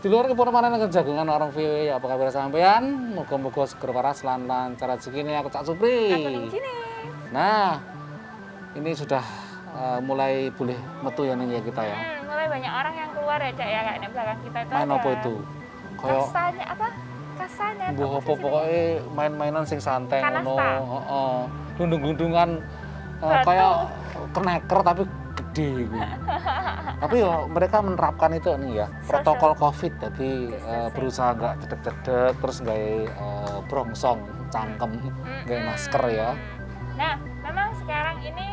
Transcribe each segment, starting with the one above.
Di luar kepura panen kejagungan orang VW, apa kabar sampean? Moga-moga seger waras lan lancar rezekine aku Cak Supri. Aku ning sini. Nah, ini sudah mulai boleh metu ya nih ya kita ya. Mulai banyak orang yang keluar ya Cak ya, kayak di belakang kita itu Main ada. apa itu? Kayak Kasanya apa? Kasanya. mbuh apa pokoknya main-mainan sing santai ngono, Kanasta. heeh. Gundung-gundungan kayak keneker tapi gede gitu. Tapi ya mereka menerapkan itu nih ya, protokol Covid. Jadi berusaha nggak cedek-cedek terus nggak brongsong cangkem, nggak masker ya. Nah, memang sekarang ini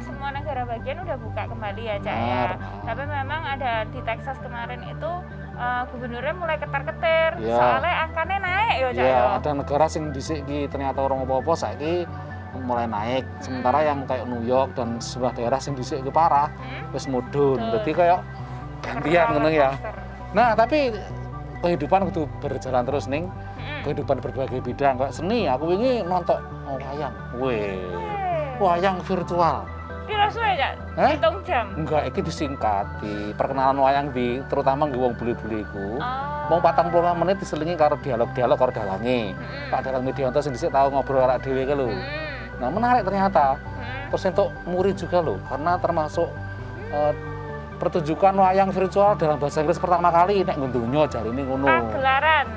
semua negara bagian udah buka kembali ya Cak ya. Tapi memang ada di Texas kemarin itu gubernurnya mulai ketar-ketir, soalnya angkanya naik ya Cak. Iya, ada negara sing dhisik iki ternyata orang apa-apa saiki mulai naik. Sementara yang kayak New York dan sebelah daerah sing dhisik itu parah, wis mudhun. Dadi kayak gantian ngono ya. Nah, tapi kehidupan kudu berjalan terus ning kehidupan berbagai bidang kayak seni. Aku wingi nonton wayang. Wayang virtual. Piro suwe Cak? Hitung jam. Enggak, iki disingkat di perkenalan wayang di terutama nggih wong bule-bule iku. Mau 45 menit diselingi karo dialog-dialog karo dalange. Pak Dalang Medianto sing dhisik tau ngobrol karo dhewe ke lho. Nah, menarik ternyata. Terus untuk murid juga loh, karena termasuk pertunjukan wayang virtual dalam bahasa Inggris pertama kali nek ngundunya jarine ngono.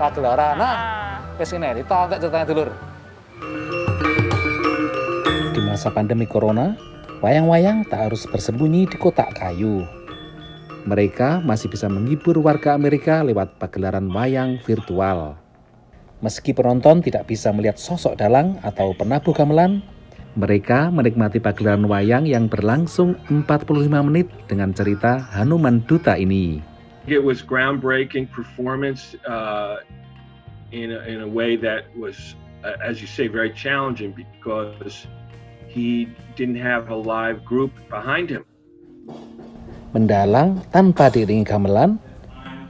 Pagelaran. Nah, wis ngene, ditonton ceritanya dulur. Di masa pandemi corona, wayang-wayang tak harus bersembunyi di kotak kayu. Mereka masih bisa menghibur warga Amerika lewat pagelaran wayang virtual. Meski penonton tidak bisa melihat sosok dalang atau penabuh gamelan, mereka menikmati pagelaran wayang yang berlangsung 45 menit dengan cerita Hanuman Duta ini. It was groundbreaking performance in a way that was, as you say, very challenging because he didn't have a live group behind him. Mendalang tanpa diiringi gamelan,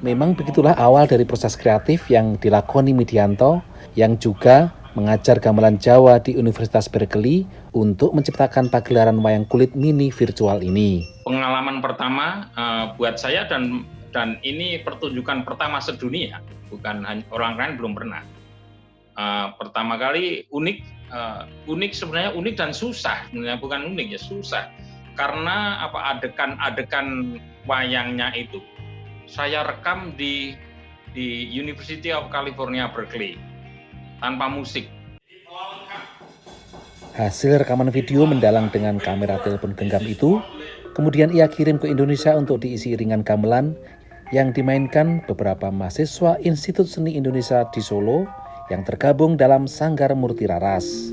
memang begitulah awal dari proses kreatif yang dilakoni Medianto yang juga mengajar gamelan Jawa di Universitas Berkeley untuk menciptakan pagelaran wayang kulit mini virtual ini. Pengalaman pertama buat saya dan ini pertunjukan pertama sedunia, bukan orang lain belum pernah. Pertama kali unik sebenarnya unik dan susah, sebenarnya bukan unik ya susah karena adegan wayangnya itu saya rekam di University of California Berkeley tanpa musik. Hasil rekaman video mendalang dengan kamera telepon genggam itu kemudian ia kirim ke Indonesia untuk diisi iringan gamelan yang dimainkan beberapa mahasiswa Institut Seni Indonesia di Solo yang tergabung dalam Sanggar Murti Raras.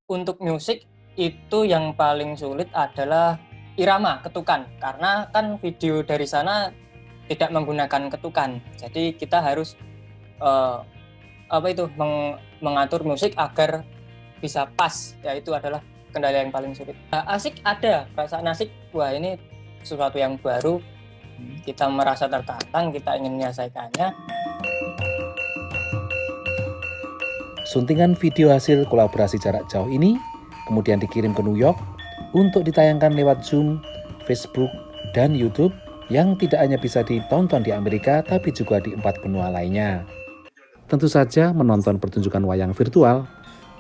Untuk musik itu yang paling sulit adalah irama, ketukan. Karena kan video dari sana tidak menggunakan ketukan. Jadi kita harus mengatur musik agar bisa pas. Ya itu adalah kendala yang paling sulit. Asik ada, perasaan asik. Wah ini sesuatu yang baru. Kita merasa tertantang, kita ingin menyelesaikannya. Suntingan video hasil kolaborasi jarak jauh ini kemudian dikirim ke New York untuk ditayangkan lewat Zoom, Facebook, dan YouTube yang tidak hanya bisa ditonton di Amerika tapi juga di 4 benua lainnya. Tentu saja menonton pertunjukan wayang virtual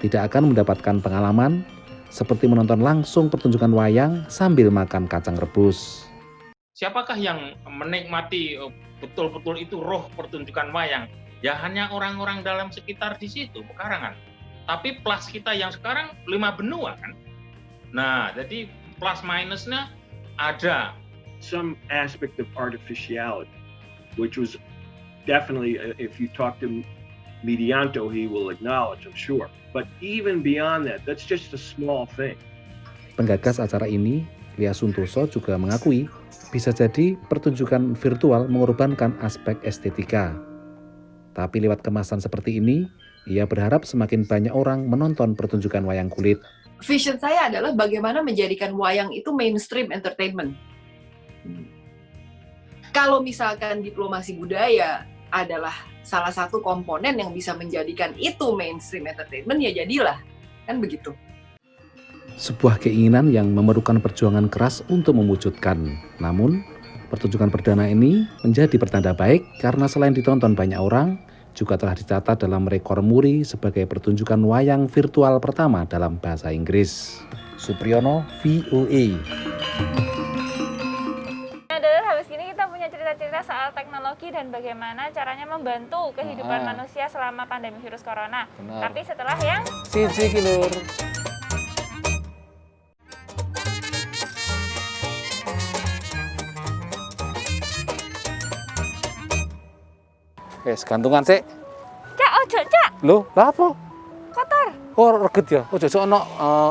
tidak akan mendapatkan pengalaman seperti menonton langsung pertunjukan wayang sambil makan kacang rebus. Siapakah yang menikmati betul-betul itu roh pertunjukan wayang? Ya hanya orang-orang dalam sekitar di situ, pekarangan. Tapi plus kita yang sekarang 5 benua kan. Nah, jadi plus minusnya ada. Some aspect of artificiality, which was definitely, if you talk to Medianto, he will acknowledge, I'm sure. But even beyond that, that's just a small thing. Penggagas acara ini, Lia Suntoso juga mengakui bisa jadi pertunjukan virtual mengorbankan aspek estetika. Tapi lewat kemasan seperti ini, ia berharap semakin banyak orang menonton pertunjukan wayang kulit. Vision saya adalah bagaimana menjadikan wayang itu mainstream entertainment. Kalau misalkan diplomasi budaya adalah salah satu komponen yang bisa menjadikan itu mainstream entertainment, ya jadilah. Kan begitu. Sebuah keinginan yang memerlukan perjuangan keras untuk mewujudkan. Namun, Pertunjukan perdana ini menjadi pertanda baik karena selain ditonton banyak orang, juga telah dicatat dalam rekor muri sebagai pertunjukan wayang virtual pertama dalam bahasa Inggris. Supriyono, VOA. Habis ini kita punya cerita-cerita soal teknologi dan bagaimana caranya membantu kehidupan manusia selama pandemi virus corona. Benar. Tapi setelah yang Siji kilur. Wes gantungan sik. Cak, ojo cak, Lho, lha apa? kotor. Oh, reget ya. Ojo ono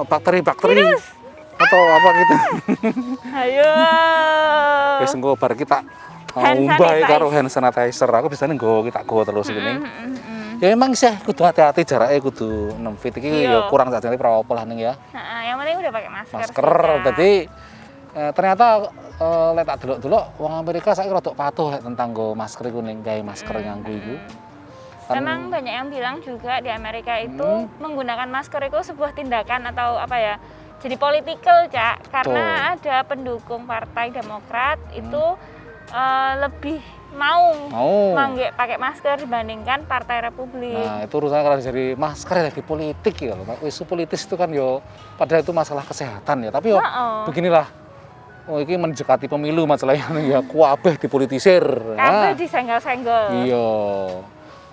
bakteri-bakteri. Atau apa gitu. Ayo. Wis engko bar kita Hand umbahe sanitizer. karo hand sanitizer. Aku biasanya nggo kita go terus gini. Ya emang sih kudu hati-hati jaraknya kudu 6 feet iki Iya. ya kurang sakjane apa lah ning ya. Yang penting udah pakai masker. Masker. sih, Cak. Dadi ternyata lek tak delok-delok wong Amerika saiki rada patuh tentang go masker iku ning gawe masker nganggo iku. Kan- Memang banyak yang bilang juga di Amerika itu menggunakan masker itu sebuah tindakan atau apa ya, jadi political, Cak. Karena ada pendukung Partai Demokrat itu lebih mau manggil pakai masker dibandingkan Partai Republik. Nah, itu urusannya kalau jadi masker ya di politik ya. Isu politis itu kan yo padahal itu masalah kesehatan ya. Tapi yo beginilah. Oh, ini mendekati pemilu masalahnya ya kuabeh dipolitisir. Kabeh disenggol-senggol. Iya.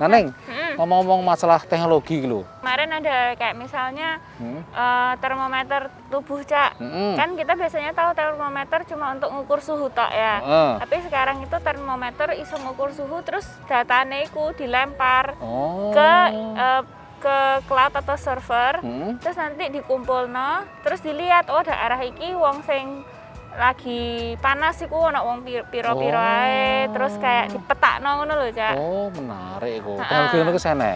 Nah, Neng, ngomong-ngomong masalah teknologi lho. Kemarin ada kayak misalnya termometer tubuh, Cak. Kan kita biasanya tahu termometer cuma untuk ngukur suhu tok ya. Tapi sekarang itu termometer iso ngukur suhu terus datanya itu dilempar ke cloud atau server. Terus nanti dikumpulno, terus dilihat oh daerah iki wong sing lagi panas iku ana wong piro-piro ae, terus kayak dipetakno ngono lho, Cak. Oh, menarik iku. Teknologi ngono ku sene.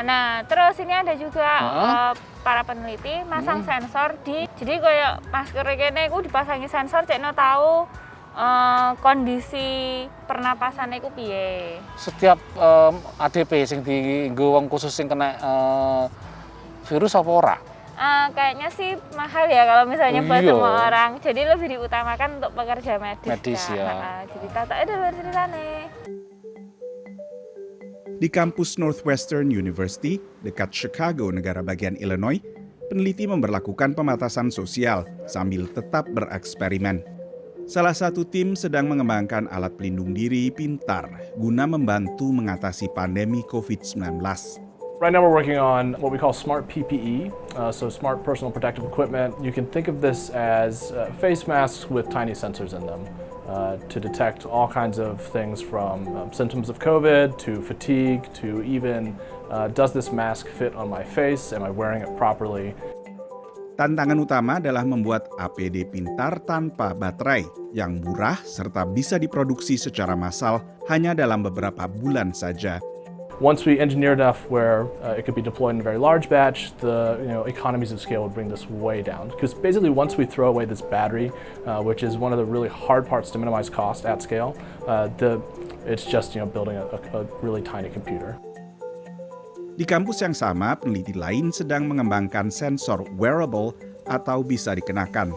Nah, terus ini ada juga para peneliti masang sensor jadi kayak masker kene iku dipasangi sensor cekno tahu kondisi pernapasannya iku piye. Setiap ADP sing dienggo wong khusus sing kena virus apa ora? Kayaknya sih mahal ya kalau misalnya buat Iya. semua orang. Jadi lebih diutamakan untuk pekerja medis. Medis, Kak. ya. Jadi tatanya dulu ceritanya. Di kampus Northwestern University, dekat Chicago, negara bagian Illinois, peneliti memberlakukan pembatasan sosial sambil tetap bereksperimen. Salah satu tim sedang mengembangkan alat pelindung diri pintar guna membantu mengatasi pandemi COVID-19. Right now we're working on what we call smart PPE, so smart personal protective equipment. You can think of this as face masks with tiny sensors in them to detect all kinds of things from symptoms of COVID to fatigue to even does this mask fit on my face? Am I wearing it properly? Tantangan utama adalah membuat APD pintar tanpa baterai yang murah serta bisa diproduksi secara massal hanya dalam beberapa bulan saja. Once we engineer enough where it could be deployed in a very large batch, the economies of scale would bring this way down. Because basically, once we throw away this battery, which is one of the really hard parts to minimize cost at scale, it's just building a really tiny computer. Di kampus yang sama, peneliti lain sedang mengembangkan sensor wearable atau bisa dikenakan.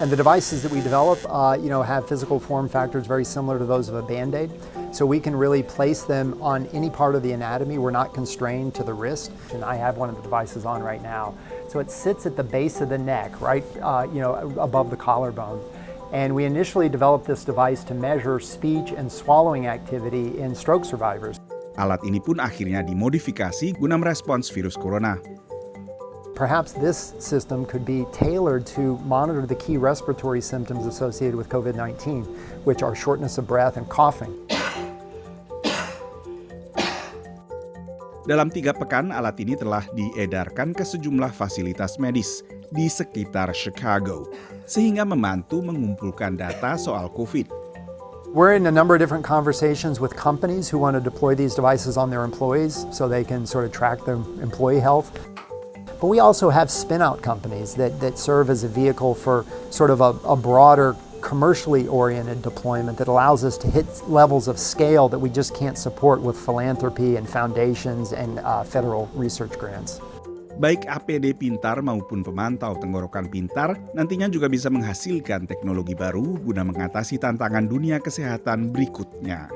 And the devices that we develop, have physical form factors very similar to those of a Band-Aid. So we can really place them on any part of the anatomy. We're not constrained to the wrist. And I have one of the devices on right now. So it sits at the base of the neck, right, above the collarbone. And we initially developed this device to measure speech and swallowing activity in stroke survivors. Alat ini pun akhirnya dimodifikasi guna merespons virus corona. Perhaps this system could be tailored to monitor the key respiratory symptoms associated with COVID-19, which are shortness of breath and coughing. Dalam 3 pekan, alat ini telah diedarkan ke sejumlah fasilitas medis di sekitar Chicago, sehingga membantu mengumpulkan data soal COVID. We're in a number of different conversations with companies who want to deploy these devices on their employees so they can sort of track their employee health. But we also have spin-out companies that serve as a vehicle for sort of a broader commercially oriented deployment that allows us to hit levels of scale that we just can't support with philanthropy and foundations and federal research grants. Baik APD pintar maupun pemantau tenggorokan pintar nantinya juga bisa menghasilkan teknologi baru guna mengatasi tantangan dunia kesehatan berikutnya.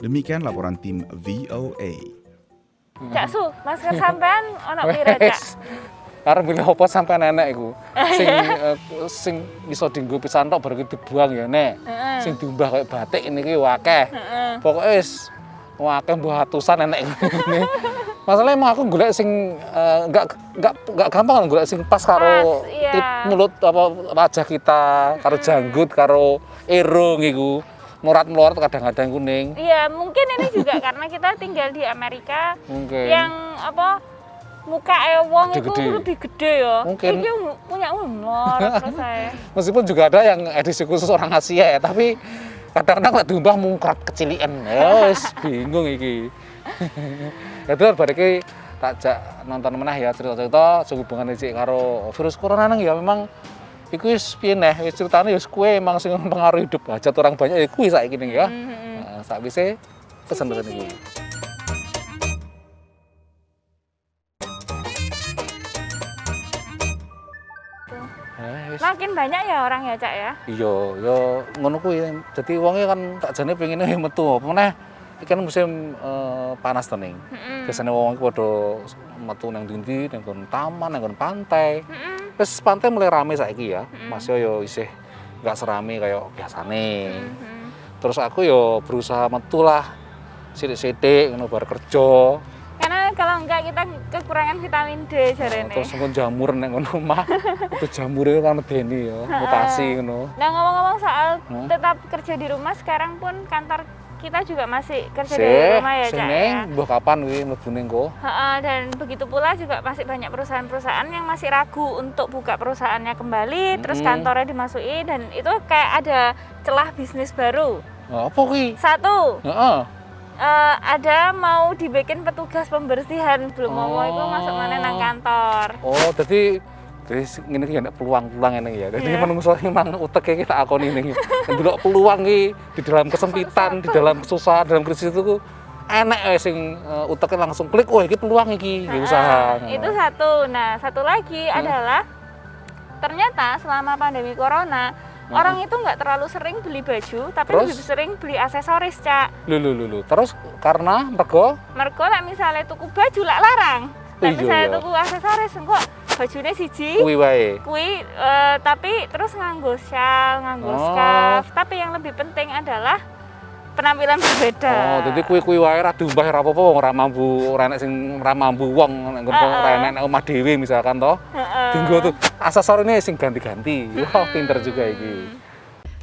Demikian laporan tim VOA. Cak Su, masker sampean ono pira, Cak? Karena milih apa sampai nenek iku. Sing bisa dienggo pisan tok baru dibuang ya, Nek. Sing diumbah kayak batik ini ki akeh. Pokoke wis akeh mbuh atusan nenek ngene. Masalahnya emang aku golek sing enggak gampang golek sing pas karo mulut apa wajah kita, karo janggut, karo irung iku. Morat-morat kadang-kadang kuning. Iya, mungkin ini juga karena kita tinggal di Amerika. Mungkin. Yang apa muka wong itu lebih gede ya. Mungkin. Iki punya umur terus saya. Meskipun juga ada yang edisi khusus orang Asia ya, tapi kadang-kadang lek diumbah mungkrat kecilian. Ya wis bingung iki. Itu bareke tak jak nonton meneh ya cerita-cerita sehubungan iki karo virus corona nang ya memang iku wis piye neh wis critane ya kowe emang sing mempengaruhi hidup hajat orang banyak ya kuwi saiki ning ya. Sakwise pesen-pesen iki. Makin banyak ya orang ya, Cak ya? Iya, ya ngono kuwi. Dadi wonge kan tak jane pengine metu apa meneh. Iki kan musim panas to ning. Biasane wong iki padha metu nang ndi nang taman, nang pantai. Wis pantai mulai rame saiki ya. Masih yo isih enggak serame kaya biasane. Terus aku yo berusaha metu lah. Sithik-sithik ngono bar kerja. Karena kalau enggak kita kekurangan vitamin D jarene. Terus ngono jamur nang ngono omah. Itu jamure kan medeni ya, mutasi ngono. Nah, ngomong-ngomong soal tetap kerja di rumah, sekarang pun kantor kita juga masih kerja dari rumah ya, Cak ya. Mbah kapan kuwi mlebune engko? Dan begitu pula juga masih banyak perusahaan-perusahaan yang masih ragu untuk buka perusahaannya kembali, terus kantornya dimasuki dan itu kayak ada celah bisnis baru. Apa kuwi? Satu. Ada mau dibikin petugas pembersihan belum mau itu masuk mana nang kantor. Oh, jadi ngene iki ana peluang-peluang ngene ya. Dadi menungso memang uteke kita akoni ning. Ndelok peluang iki di dalam kesempitan, di dalam kesusahan, dalam krisis itu enek sing uteke langsung klik, wah iki peluang iki usaha. Itu satu. Nah, satu lagi adalah ternyata selama pandemi corona orang itu nggak terlalu sering beli baju, tapi lebih sering beli aksesoris, Cak. Lho. Terus karena mergo lah misalnya tuku baju lak larang. Lah misalnya tuku aksesoris engko bajune siji. Kuwi wae. Tapi terus nganggo shawl, nganggo scarf. Tapi yang lebih penting adalah penampilan berbeda. Oh, jadi kuwi wae ra diumbah ora apa-apa wong ora enek sing ora mambu wong nek ora enek omah dhewe misalkan toh. Dinggo tuh aksesorine sing ganti-ganti. Wah, pinter juga iki.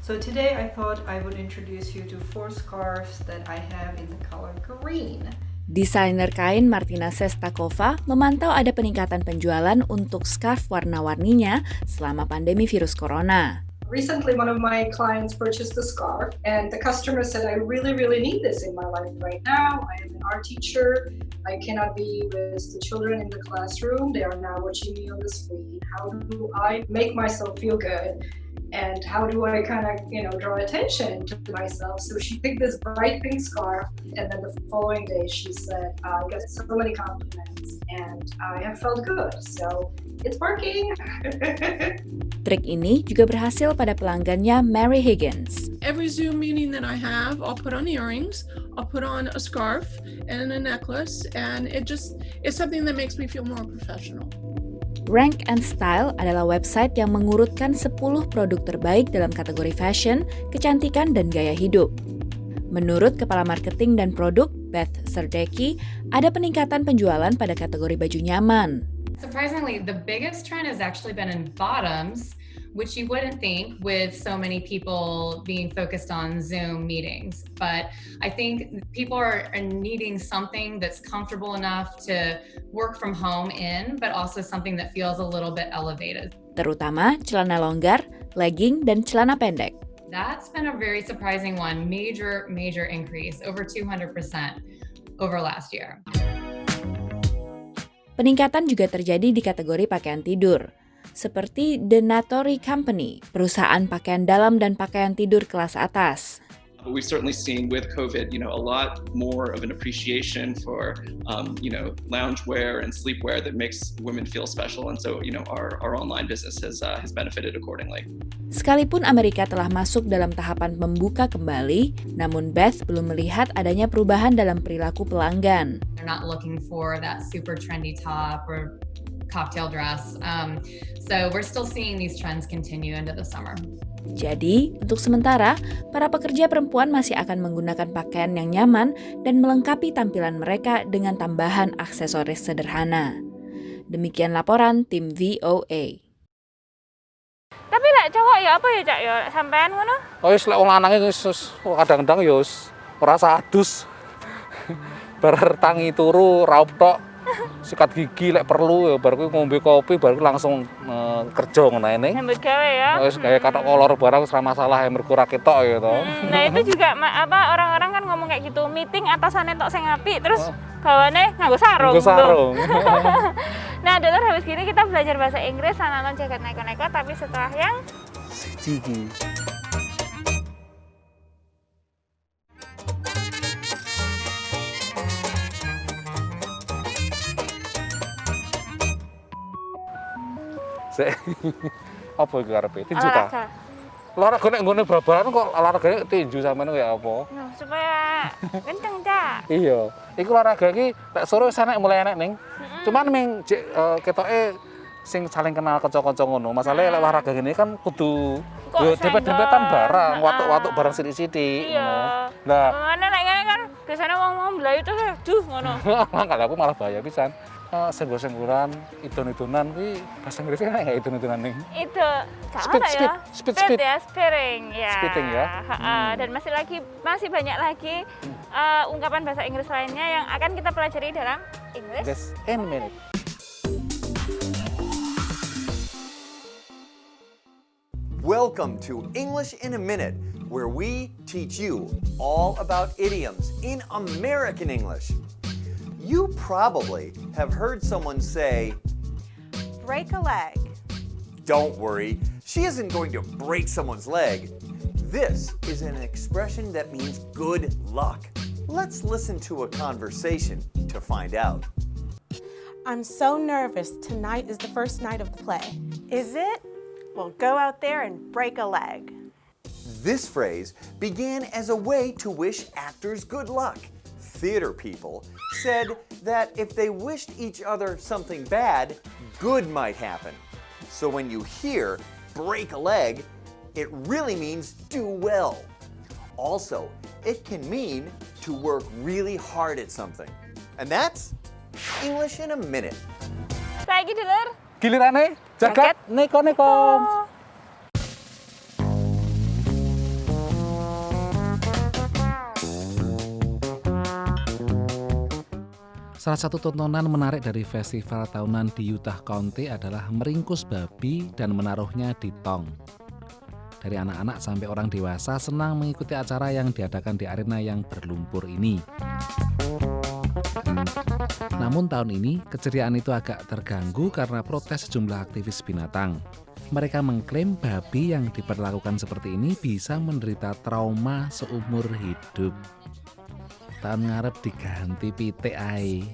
So today I thought I would introduce you to 4 scarves that I have in the color green. Desainer kain Martina Sestakova memantau ada peningkatan penjualan untuk scarf warna-warninya selama pandemi virus corona. Recently, one of my clients purchased a scarf, and the customer said, I really need this in my life right now. I am an art teacher. I cannot be with the children in the classroom. They are now watching me on the screen. How do I make myself feel good? And how do I kind of, draw attention to myself? So she picked this bright pink scarf, and then the following day she said, I got so many compliments, and I have felt good. So it's working. Trik ini juga berhasil pada pelanggannya Mary Higgins. Every Zoom meeting that I have, I'll put on earrings, I'll put on a scarf and a necklace, and it's something that makes me feel more professional. Rank and Style adalah website yang mengurutkan 10 produk terbaik dalam kategori fashion, kecantikan, dan gaya hidup. Menurut Kepala Marketing dan Produk, Beth Serdeki, ada peningkatan penjualan pada kategori baju nyaman. Surprisingly, the biggest trend has actually been in bottoms, which you wouldn't think with so many people being focused on Zoom meetings. But I think people are needing something that's comfortable enough to work from home in, but also something that feels a little bit elevated. Terutama celana longgar, legging, dan celana pendek. That's been a very surprising one. Major increase, over 200% over last year. Peningkatan juga terjadi di kategori pakaian tidur, seperti The Natori Company, perusahaan pakaian dalam dan pakaian tidur kelas atas. But we've certainly seen with COVID, a lot more of an appreciation for, loungewear and sleepwear that makes women feel special. And so, our online business has benefited accordingly. Sekalipun Amerika telah masuk dalam tahapan membuka kembali, namun Beth belum melihat adanya perubahan dalam perilaku pelanggan. They're not looking for that super trendy top or cocktail dress. So we're still seeing these trends continue into the summer. Jadi, untuk sementara, para pekerja perempuan masih akan menggunakan pakaian yang nyaman dan melengkapi tampilan mereka dengan tambahan aksesoris sederhana. Demikian laporan tim VOA. Tapi lek cowok ya apa ya Cak ya sampean ngono? Oh wis lek wong lanang wis kadang-kadang ya wis ora sadus. Bar tangi turu raup tok. Sikat gigi lek perlu ya bar kuwi ngombe kopi bar langsung kerja ngono ae ning. Nyambut gawe ya. Wis kayak katok kolor barang ora masalah mergo ra ketok ya to. Nah itu juga orang-orang kan ngomong kayak gitu, meeting atasannya tok sing apik terus bawane nganggo sarung. Nganggo sarung. Nah, Dulur habis gini kita belajar bahasa Inggris sama nonton jagat neko-neko tapi setelah yang siji. Apa iki karepe? Tinju ta? Olahraga nek nggone bal-balan kok olahragane tinju sampean ya apa? Nah, supaya kenceng, Cak. Iya. Iku olahraga iki lek sore wis enek mulai enek ning. Cuman ming ketoke sing saling kenal kanca-kanca ngono. Masalahe lek olahraga ngene kan kudu dempet-dempetan barang, watuk-watuk barang sithik-sithik. Iya. Lah, mana nek ngene kan biasanya wong-wong mlayu terus duh ngono. Kalau aku malah bahaya pisan. Senggol-senggolan, idon-idonan kuwi bahasa Inggrisnya enak enggak idon-idonan ning? Itu Speed ya. Speed Ya, spearing ya. Speeding ya. Dan masih banyak lagi ungkapan bahasa Inggris lainnya yang akan kita pelajari dalam English in a Minute. Welcome to English in a Minute, where we teach you all about idioms in American English. You probably have heard someone say, break a leg. Don't worry, she isn't going to break someone's leg. This is an expression that means good luck. Let's listen to a conversation to find out. I'm so nervous. Tonight is the first night of the play. Is it? Well, go out there and break a leg. This phrase began as a way to wish actors good luck. Theater people said that if they wished each other something bad, good might happen. So when you hear break a leg, it really means do well. Also, it can mean to work really hard at something. And that's English in a Minute. Saiki Dulur. Gilirane jagat neko-neko. Salah satu tontonan menarik dari festival tahunan di Utah County adalah meringkus babi dan menaruhnya di tong. Dari anak-anak sampai orang dewasa senang mengikuti acara yang diadakan di arena yang berlumpur ini. Namun tahun ini keceriaan itu agak terganggu karena protes sejumlah aktivis binatang. Mereka mengklaim babi yang diperlakukan seperti ini bisa menderita trauma seumur hidup. Tahun ngarep diganti pitik ae.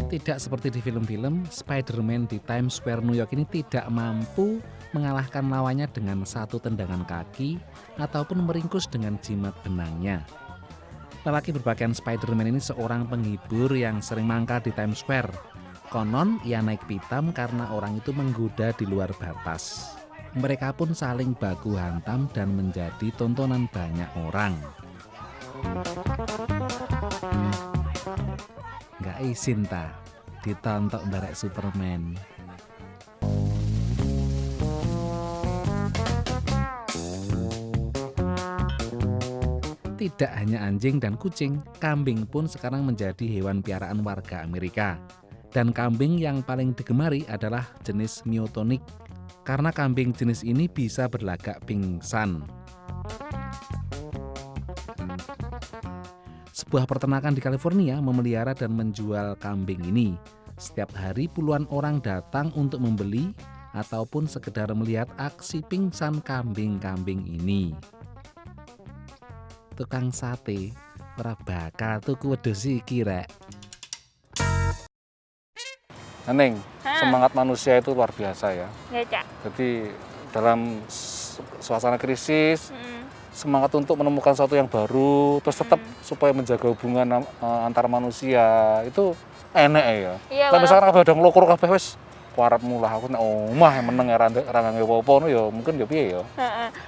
Tidak seperti di film-film, Spider-Man di Times Square New York ini tidak mampu mengalahkan lawannya dengan satu tendangan kaki ataupun meringkus dengan jimat benangnya. Lelaki berpakaian Spider-Man ini seorang penghibur yang sering mangkal di Times Square. Konon ia naik pitam karena orang itu menggoda di luar batas. Mereka pun saling baku hantam dan menjadi tontonan banyak orang. Nggak izin ta ditonton barek Superman. Tidak hanya anjing dan kucing, kambing pun sekarang menjadi hewan piaraan warga Amerika. Dan kambing yang paling digemari adalah jenis Miotonic. Karena kambing jenis ini bisa berlagak pingsan. Sebuah peternakan di California memelihara dan menjual kambing ini. Setiap hari puluhan orang datang untuk membeli ataupun sekedar melihat aksi pingsan kambing-kambing ini. Tukang sate ora bakal tuku wedhus iki rek. Neneng, semangat manusia itu luar biasa ya. Ya, Cak. Jadi dalam suasana krisis, semangat untuk menemukan sesuatu yang baru, terus tetap supaya menjaga hubungan antar manusia itu enak ya. Iya, Tapi misalkan kabeh udah ngelokur kabeh wis kuarepmu lah aku nek omah yang meneng ya ra ngangge apa-apa ya mungkin ya piye ya.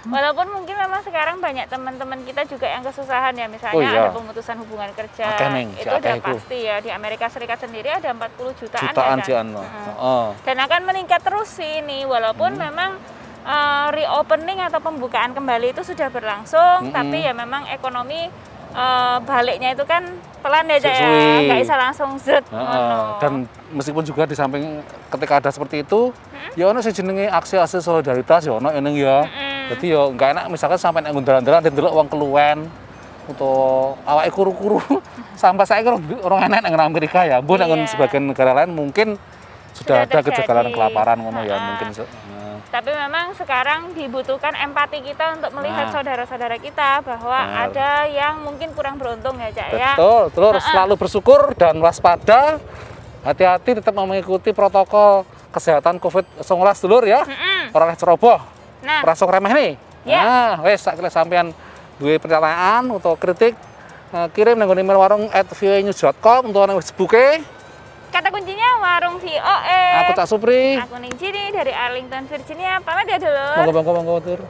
Walaupun mungkin memang sekarang banyak teman-teman kita juga yang kesusahan ya, misalnya ada pemutusan hubungan kerja. Itu udah pasti ya, di Amerika Serikat sendiri ada 40 jutaan ya, dan akan meningkat terus sih ini, walaupun memang reopening atau pembukaan kembali itu sudah berlangsung, tapi ya memang ekonomi baliknya itu kan pelan ya, nggak bisa langsung zet. Dan meskipun juga di samping ketika ada seperti itu, ya ono sing jenenge aksi-aksi solidaritas ya ono eneng ya. Jadi ya nggak enak misalkan sampai nek ngundalan-ndalan dan delok wong keluwen atau awake kuru-kuru sampai saya orang enak nang Amerika ya. Mbok nang sebagian negara lain mungkin sudah ada kejagalan kelaparan ngono ya mungkin. Tapi memang sekarang dibutuhkan empati kita untuk melihat saudara-saudara kita bahwa ada yang mungkin kurang beruntung ya, Cak ya. Betul, telur selalu bersyukur dan waspada. Hati-hati tetap mengikuti protokol kesehatan COVID-19 dulur ya. Ora ceroboh. Ora sok remeh nih. Nah, wes saiki sampean duwe pertanyaan atau kritik kirim nang email warung@voanews.com untuk nang Facebook-e. Kata kuncinya warung VOA. Aku Cak Supri. Aku Ning Jini dari Arlington, Virginia. Pamit ya dulu. Monggo, Tur.